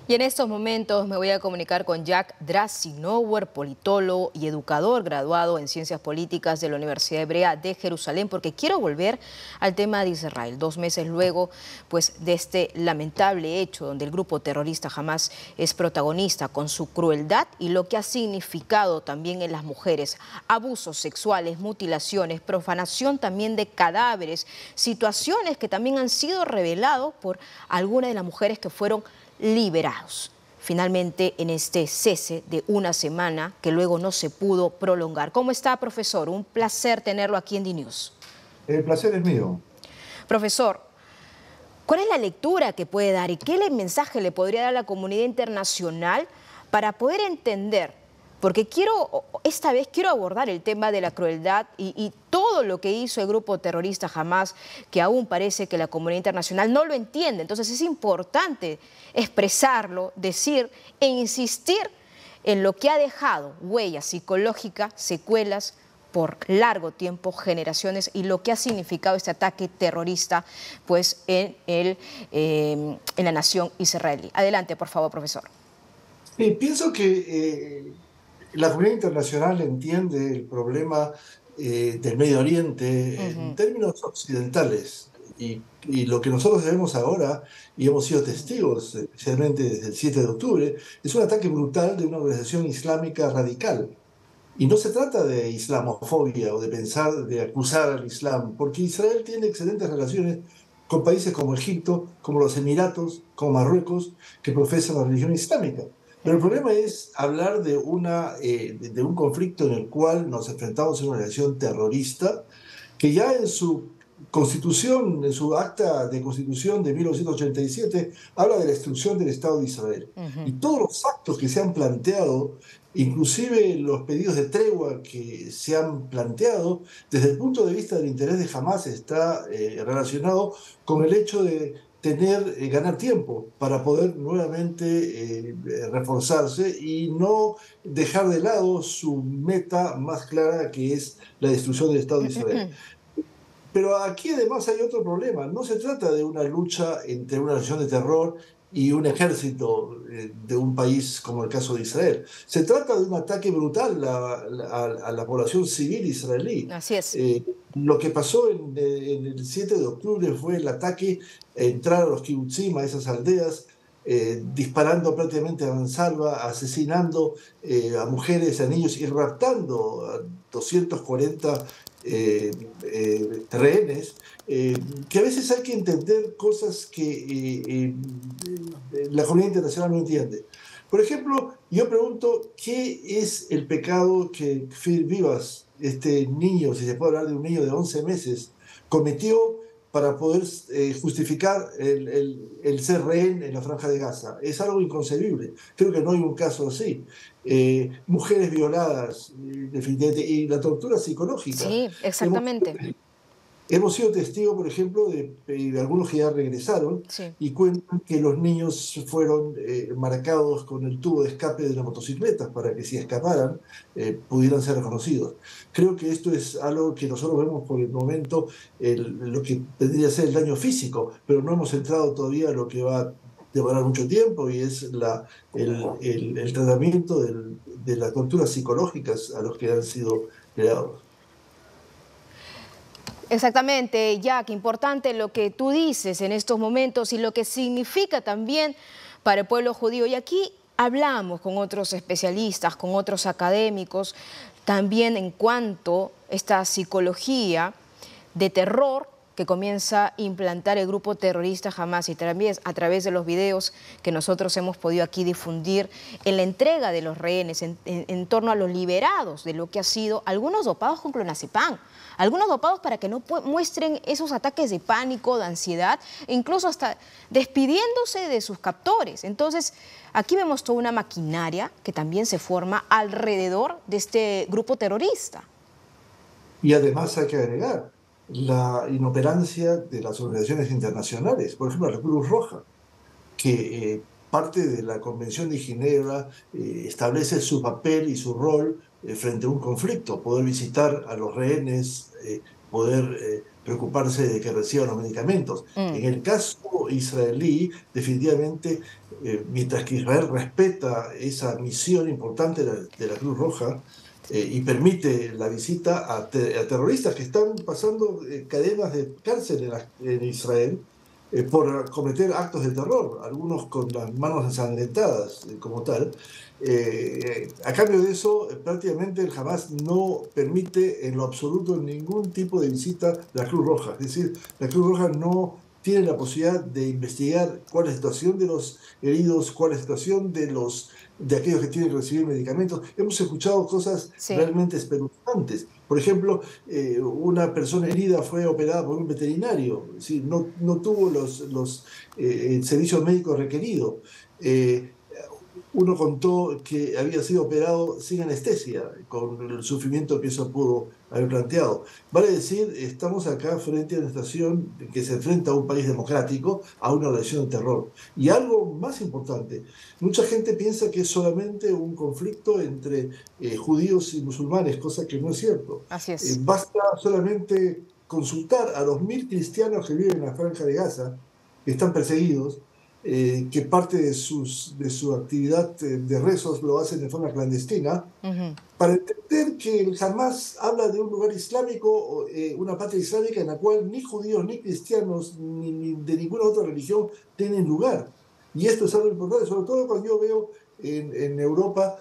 Y en estos momentos me voy a comunicar con Jack Drassinauer, politólogo y educador graduado en Ciencias Políticas de la Universidad Hebrea de Jerusalén, porque quiero volver al tema de Israel. 2 meses luego, pues, de este lamentable hecho donde el grupo terrorista Hamás es protagonista con su crueldad y lo que ha significado también en las mujeres: abusos sexuales, mutilaciones, profanación también de cadáveres, situaciones que también han sido reveladas por algunas de las mujeres que fueron liberados finalmente en este cese de una semana que luego no se pudo prolongar. ¿Cómo está, profesor? Un placer tenerlo aquí en DNews. El placer es mío. Profesor, ¿cuál es la lectura que puede dar y qué mensaje le podría dar a la comunidad internacional para poder entender? Porque esta vez quiero abordar el tema de la crueldad y todo lo que hizo el grupo terrorista Hamás, que aún parece que la comunidad internacional no lo entiende. Entonces es importante expresarlo, decir e insistir en lo que ha dejado huellas psicológicas, secuelas por largo tiempo, generaciones, y lo que ha significado este ataque terrorista pues, en la nación israelí. Adelante, por favor, profesor. Pienso que la comunidad internacional entiende el problema del Medio Oriente en términos occidentales y lo que nosotros vemos ahora, y hemos sido testigos, especialmente desde el 7 de octubre, es un ataque brutal de una organización islámica radical. Y no se trata de islamofobia o de pensar, de acusar al Islam, porque Israel tiene excelentes relaciones con países como Egipto, como los Emiratos, como Marruecos, que profesan la religión islámica. Pero el problema es hablar de un conflicto en el cual nos enfrentamos a una organización terrorista que ya en su constitución, en su acta de constitución de 1987, habla de la destrucción del Estado de Israel. Y todos los actos que se han planteado, inclusive los pedidos de tregua que se han planteado, desde el punto de vista del interés de Hamás, está relacionado con el hecho de ganar tiempo para poder nuevamente reforzarse y no dejar de lado su meta más clara, que es la destrucción del Estado de Israel. Pero aquí además hay otro problema. No se trata de una lucha entre una nación de terror y un ejército de un país como el caso de Israel. Se trata de un ataque brutal a la población civil israelí. Así es. Lo que pasó en el 7 de octubre fue el ataque, entrar a los kibbutzim, a esas aldeas, disparando prácticamente a mansalva, asesinando a mujeres, a niños y raptando a 240 rehenes, que a veces hay que entender cosas que la comunidad internacional no entiende. Por ejemplo, yo pregunto, ¿qué es el pecado que Phil Vivas, este niño, si se puede hablar de un niño de 11 meses, cometió para poder justificar el ser rehén en la Franja de Gaza? Es algo inconcebible. Creo que no hay un caso así. Mujeres violadas, definitivamente, y la tortura psicológica. Sí, exactamente. Hemos sido testigos, por ejemplo, de algunos que ya regresaron Sí. y cuentan que los niños fueron marcados con el tubo de escape de las motocicletas para que si escaparan pudieran ser reconocidos. Creo que esto es algo que nosotros vemos por el momento, lo que tendría que ser el daño físico, pero no hemos entrado todavía a lo que va a demorar mucho tiempo, y es el tratamiento de las torturas psicológicas a los que han sido creados. Exactamente, Jack, importante lo que tú dices en estos momentos y lo que significa también para el pueblo judío. Y aquí hablamos con otros especialistas, con otros académicos, también en cuanto a esta psicología de terror que comienza a implantar el grupo terrorista Hamás, y también a través de los videos que nosotros hemos podido aquí difundir en la entrega de los rehenes, en torno a los liberados de lo que ha sido, algunos dopados con clonazepam, algunos dopados para que no muestren esos ataques de pánico, de ansiedad, e incluso hasta despidiéndose de sus captores. Entonces, aquí vemos toda una maquinaria que también se forma alrededor de este grupo terrorista. Y además hay que agregar la inoperancia de las organizaciones internacionales, por ejemplo la Cruz Roja, que parte de la Convención de Ginebra establece su papel y su rol frente a un conflicto, poder visitar a los rehenes poder preocuparse de que reciban los medicamentos. En el caso israelí, definitivamente, mientras que Israel respeta esa misión importante de la Cruz Roja, y permite la visita a terroristas que están pasando cadenas de cárcel en Israel por cometer actos de terror, algunos con las manos ensangrentadas como tal. A cambio de eso, prácticamente el Hamas no permite en lo absoluto ningún tipo de visita de la Cruz Roja. Es decir, la Cruz Roja no tiene la posibilidad de investigar cuál es la situación de los heridos, cuál es la situación de aquellos que tienen que recibir medicamentos. Hemos escuchado cosas realmente espeluznantes. Por ejemplo, una persona herida fue operada por un veterinario, ¿sí? No tuvo los servicios médicos requeridos. Uno contó que había sido operado sin anestesia, con el sufrimiento que eso pudo haber planteado. Vale decir, estamos acá frente a una situación que se enfrenta a un país democrático, a una relación de terror. Y algo más importante, mucha gente piensa que es solamente un conflicto entre judíos y musulmanes, cosa que no es cierto. Así es. Basta solamente consultar a los 1000 cristianos que viven en la Franja de Gaza, que están perseguidos, que parte de su actividad de rezos lo hacen de forma clandestina, para entender que el Hamas habla de un lugar islámico, una patria islámica en la cual ni judíos, ni cristianos, ni de ninguna otra religión tienen lugar. Y esto es algo importante, sobre todo cuando yo veo en Europa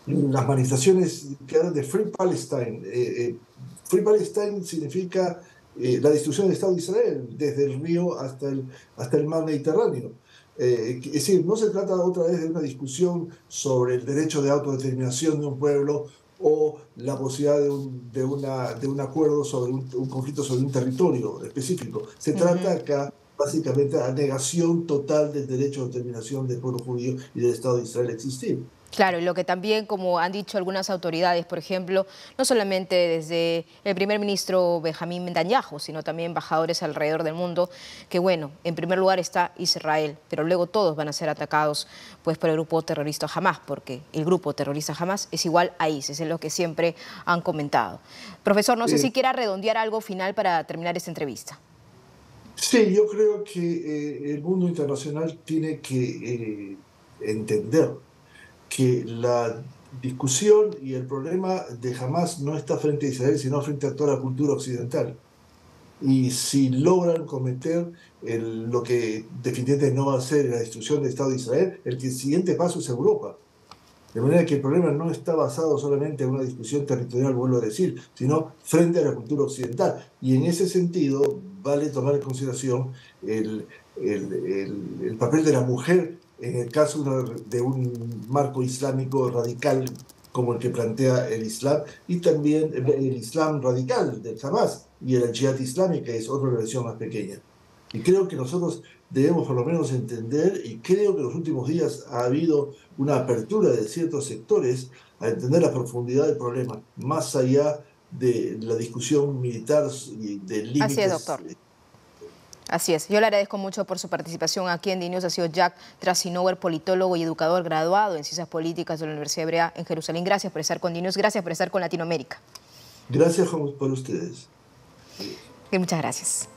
las manifestaciones que hablan de Free Palestine. Free Palestine significa la destrucción del Estado de Israel, desde el río hasta el mar Mediterráneo. Es decir, no se trata otra vez de una discusión sobre el derecho de autodeterminación de un pueblo o la posibilidad de un acuerdo sobre un conflicto sobre un territorio específico. Se trata acá básicamente de la negación total del derecho de determinación del pueblo judío y del Estado de Israel a existir. Claro, y lo que también, como han dicho algunas autoridades, por ejemplo, no solamente desde el primer ministro Benjamín Netanyahu, sino también embajadores alrededor del mundo, que bueno, en primer lugar está Israel, pero luego todos van a ser atacados pues, por el grupo terrorista Hamas, porque el grupo terrorista Hamas es igual a ISIS, es lo que siempre han comentado. Profesor, no sé si quiera redondear algo final para terminar esta entrevista. Sí, yo creo que el mundo internacional tiene que entender que la discusión y el problema de Hamas no está frente a Israel, sino frente a toda la cultura occidental. Y si logran cometer lo que definitivamente no va a ser la destrucción del Estado de Israel, el siguiente paso es Europa. De manera que el problema no está basado solamente en una discusión territorial, vuelvo a decir, sino frente a la cultura occidental. Y en ese sentido vale tomar en consideración el papel de la mujer en el caso de un marco islámico radical como el que plantea el Islam, y también el Islam radical del Hamas y el Jihad islámica, que es otra versión más pequeña. Y creo que nosotros debemos por lo menos entender, y creo que en los últimos días ha habido una apertura de ciertos sectores a entender la profundidad del problema, más allá de la discusión militar y de límites. Así es, doctor. Así es. Yo le agradezco mucho por su participación aquí en DNews. Ha sido Jack Drasinover, politólogo y educador graduado en Ciencias Políticas de la Universidad Hebrea en Jerusalén. Gracias por estar con DNews. Gracias por estar con Latinoamérica. Gracias por ustedes. Y muchas gracias.